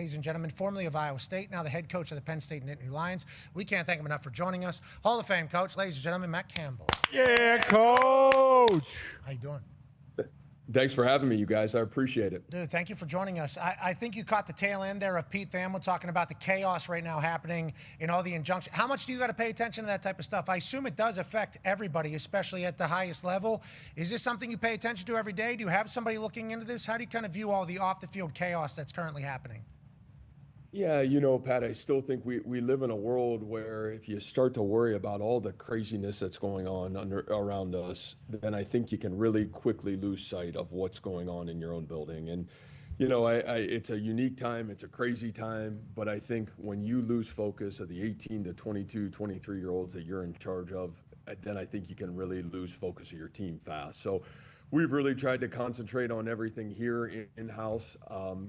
ladies and gentlemen, formerly of Iowa State, now the head coach of the Penn State Nittany Lions. We can't thank him enough for joining us. Hall of Fame coach, ladies and gentlemen, Matt Campbell. Yeah, coach. How you doing? Thanks for having me, you guys. I appreciate it. Dude, thank you for joining us. I think you caught the tail end there of Pete Thamel talking about the chaos right now happening in all the injunctions. How much do you got to pay attention to that type of stuff? I assume it does affect everybody, especially at the highest level. Is this something you pay attention to every day? Do you have somebody looking into this? How do you kind of view all the off-the-field chaos that's currently happening? Yeah, Pat, I still think we live in a world where if you start to worry about all the craziness that's going on around us, then I think you can really quickly lose sight of what's going on in your own building. And, it's a unique time, it's a crazy time, but I think when you lose focus of the 18 to 22, 23-year-olds that you're in charge of, then I think you can really lose focus of your team fast. So we've really tried to concentrate on everything here in-house,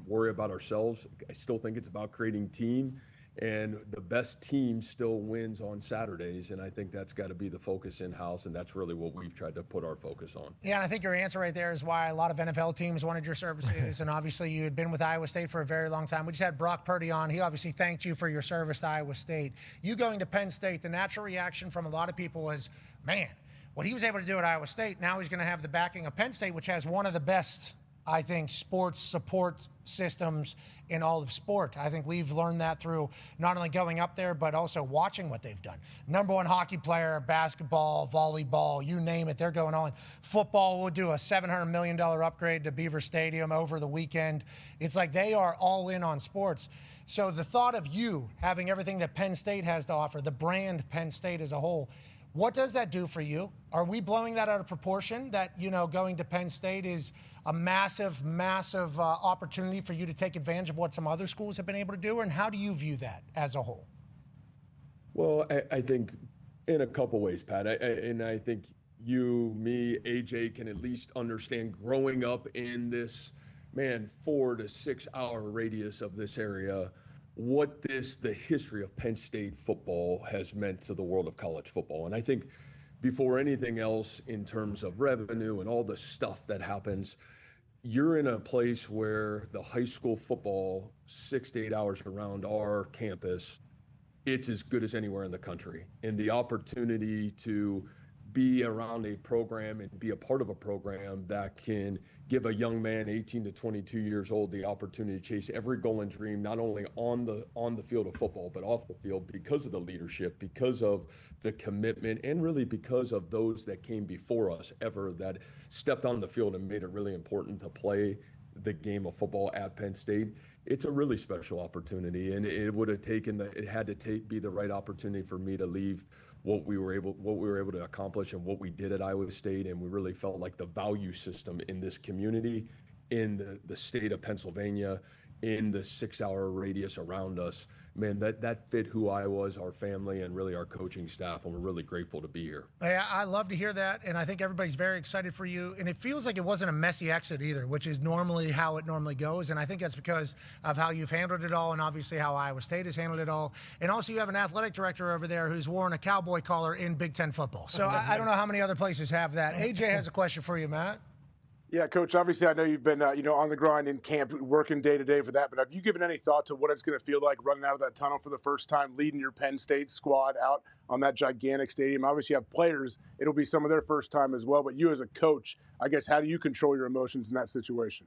worry about ourselves. I still think it's about creating team, and the best team still wins on Saturdays, and I think that's got to be the focus in-house, and that's really what we've tried to put our focus on. Yeah, and I think your answer right there is why a lot of NFL teams wanted your services, and obviously you had been with Iowa State for a very long time. We just had Brock Purdy on. He obviously thanked you for your service to Iowa State. You going to Penn State, the natural reaction from a lot of people was, man, what he was able to do at Iowa State, now he's going to have the backing of Penn State, which has one of the best, I think, sports support systems in all of sport. I think we've learned that through not only going up there, but also watching what they've done. Number one hockey player, basketball, volleyball, you name it, they're going on. Football will do a $700 million upgrade to Beaver Stadium over the weekend. It's like they are all in on sports. So the thought of you having everything that Penn State has to offer, the brand Penn State as a whole, what does that do for you? Are we blowing that out of proportion, that, going to Penn State is a massive, massive opportunity for you to take advantage of what some other schools have been able to do? And how do you view that as a whole? Well, I think in a couple ways, Pat. I think you, me, AJ can at least understand growing up in this, 4 to 6 hour radius of this area, what the history of Penn State football has meant to the world of college football. And I think before anything else, in terms of revenue and all the stuff that happens, you're in a place where the high school football, 6 to 8 hours around our campus, it's as good as anywhere in the country. And the opportunity to be around a program and be a part of a program that can give a young man 18 to 22 years old the opportunity to chase every goal and dream, not only on the field of football, but off the field, because of the leadership, because of the commitment, and really because of those that came before us ever that stepped on the field and made it really important to play the game of football at Penn State. It's a really special opportunity, and it would have taken be the right opportunity for me to leave what we were able to accomplish and what we did at Iowa State. And we really felt like the value system in this community, in the state of Pennsylvania, in the 6 hour radius around us, that fit who I was, our family, and really our coaching staff, and we're really grateful to be here. Yeah, I love to hear that, and I think everybody's very excited for you, and it feels like it wasn't a messy exit either, which is normally how it normally goes, and I think that's because of how you've handled it all, and obviously how Iowa State has handled it all, and also you have an athletic director over there who's worn a cowboy collar in Big Ten football, so I don't know how many other places have that. AJ has a question for you, Matt. Yeah, Coach, obviously I know you've been, on the grind in camp, working day to day for that, but have you given any thought to what it's going to feel like running out of that tunnel for the first time, leading your Penn State squad out on that gigantic stadium? Obviously you have players, it'll be some of their first time as well, but you as a coach, I guess, how do you control your emotions in that situation?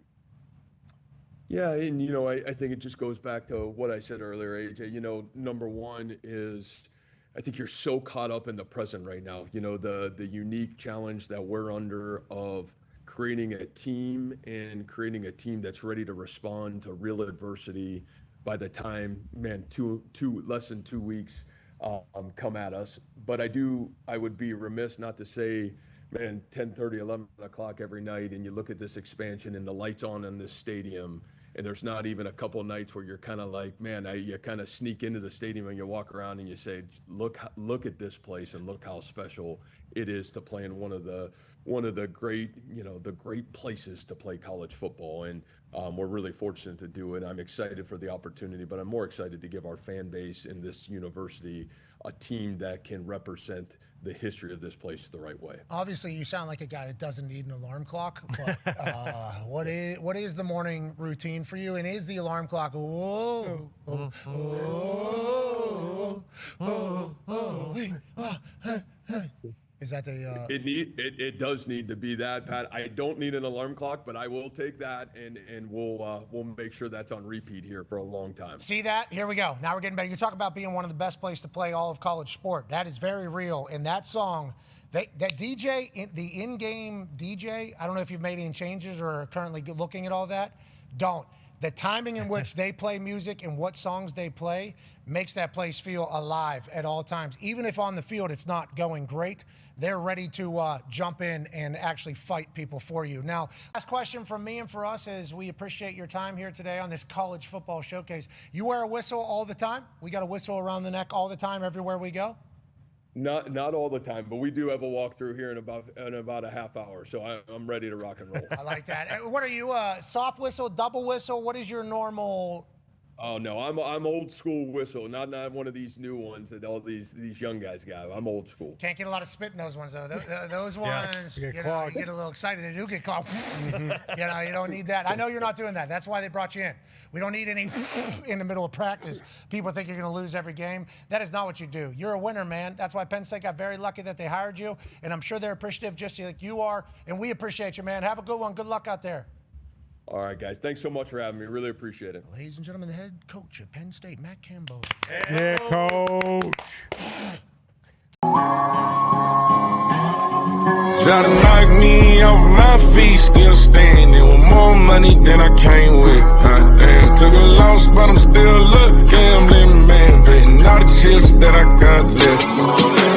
Yeah, and, I think it just goes back to what I said earlier, AJ. Number one is I think you're so caught up in the present right now. The unique challenge that we're under of creating a team that's ready to respond to real adversity by the time, less than 2 weeks come at us. But I would be remiss not to say, 10:30, 11 o'clock every night, and you look at this expansion and the lights on in this stadium, and there's not even a couple nights where you're kind of like, you kind of sneak into the stadium and you walk around and you say, look at this place and look how special it is to play in one of the great, the great places to play college football. And we're really fortunate to do it. I'm excited for the opportunity, but I'm more excited to give our fan base in this university a team that can represent the history of this place the right way. Obviously, you sound like a guy that doesn't need an alarm clock, but what is the morning routine for you? And is the alarm clock, is that the... It does need to be that, Pat. I don't need an alarm clock, but I will take that, and we'll make sure that's on repeat here for a long time. See that? Here we go. Now we're getting better. You talk about being one of the best places to play all of college sport. That is very real. And that song, that DJ, the in-game DJ, I don't know if you've made any changes or are currently looking at all that. Don't. The timing in which they play music and what songs they play makes that place feel alive at all times. Even if on the field it's not going great, they're ready to jump in and actually fight people for you. Now, last question from me and for us is we appreciate your time here today on this college football showcase. You wear a whistle all the time? We got a whistle around the neck all the time everywhere we go? Not all the time, but we do have a walkthrough here in about a half hour, so I'm ready to rock and roll. I like that. What are you, soft whistle, double whistle? What is your normal? Oh no, I'm old school whistle, not one of these new ones that all these young guys got. I'm old school. Can't get a lot of spit in those ones though. Those ones, you get a little excited. They do get clogged. You don't need that. I know you're not doing that. That's why they brought you in. We don't need any in the middle of practice. People think you're going to lose every game. That is not what you do. You're a winner, man. That's why Penn State got very lucky that they hired you, and I'm sure they're appreciative just like you are. And we appreciate you, man. Have a good one. Good luck out there. All right, guys. Thanks so much for having me. Really appreciate it. Ladies and gentlemen, the head coach at Penn State, Matt Campbell. Yeah, coach. Try to knock me off my feet, still standing with more money than I came with. Damn, took a loss, but I'm still a gambling man, betting all the chips that I got left.